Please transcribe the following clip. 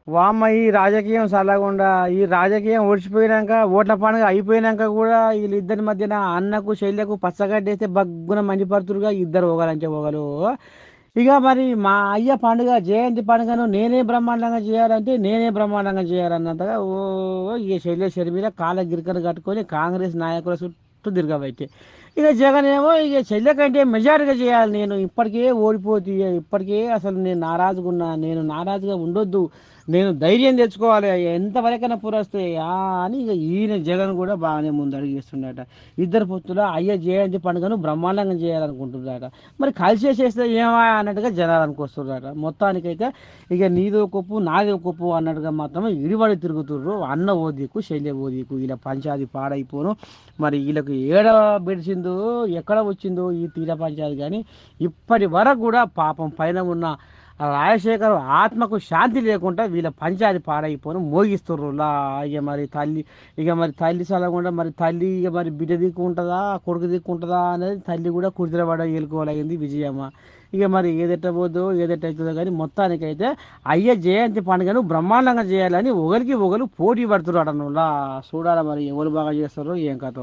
వామ్మ ఈ రాజకీయం సల్లగుండా ఈ రాజకీయం ఓడిచిపోయినాక ఓట్ల పండుగ అయిపోయినాక కూడా వీళ్ళిద్దరి మధ్యన అన్నకు చెల్లెకు పచ్చగడ్డేస్తే బగ్గున మండిపడుతురుగా ఇద్దరు ఒకరంటే ఒకరు. ఇక మరి మా అయ్య పండుగ జయంతి పండుగను నేనే బ్రహ్మాండంగా చేయాలంటే నేనే బ్రహ్మాండంగా చేయాలన్నంతగా ఓ ఇక చెల్లె చెరి మీద కాళ్ళ గిరికలు కట్టుకొని కాంగ్రెస్ నాయకుల చుట్టూ తిరగబట్టి ఇక జగన్ ఏమో ఇక చెల్లె కంటే మెజారిటీగా చేయాలి, నేను ఇప్పటికే ఓడిపోతే ఇప్పటికే అసలు నేను నారాజుగా ఉన్నా, నేను నారాజుగా ఉండొద్దు, నేను ధైర్యం తెచ్చుకోవాలి ఎంతవరకైనా పురస్తే అని ఇక ఈయన జగన్ కూడా బాగానే ముందు అడుగు చేస్తుండట. ఇద్దరు పొత్తులో అయ్య జయంతి పండుగను బ్రహ్మాండంగా చేయాలనుకుంటున్నారట. మరి కలిసే చేస్తే ఏమా అన్నట్టుగా జనాలు అనుకొస్తున్నారట. మొత్తానికైతే ఇక నీదో కొప్పు నాదో కొప్పు అన్నట్టుగా మాత్రం ఇడివడి తిరుగుతుర్రు. అన్న ఓ దిక్కు శల్య ఓ దిక్కు వీళ్ళ పంచాది పాడైపోను. మరి వీళ్ళకి ఏడ బెడిచిందో ఎక్కడ వచ్చిందో ఈ తీర పంచాది కానీ ఇప్పటి వరకు కూడా పాపం పైన ఉన్న ఆ రాజశేఖర్ ఆత్మకు శాంతి లేకుండా వీళ్ళ పంచాది పాడైపోను మోగిస్తుర్రు లా. ఇక మరి తల్లి చల్లకుండా మరి తల్లి ఇక మరి బిడ్డ దిక్కుంటుందా కొడుకు దిక్కుంటుందా అనేది తల్లి కూడా కుదిరబడ ఏలుకోవాలయ్యింది విజయమ్మ. ఇక మరి ఏదెట్టబోదో ఏదెట్టవుతుందో కానీ మొత్తానికైతే అయ్య జయంతి పండుగను బ్రహ్మాండంగా చేయాలని ఒకరికి ఒకరు పోటీ పడుతున్నారు అటనులా. చూడాలి మరి ఎవరు బాగా చేస్తారో ఏం కథ.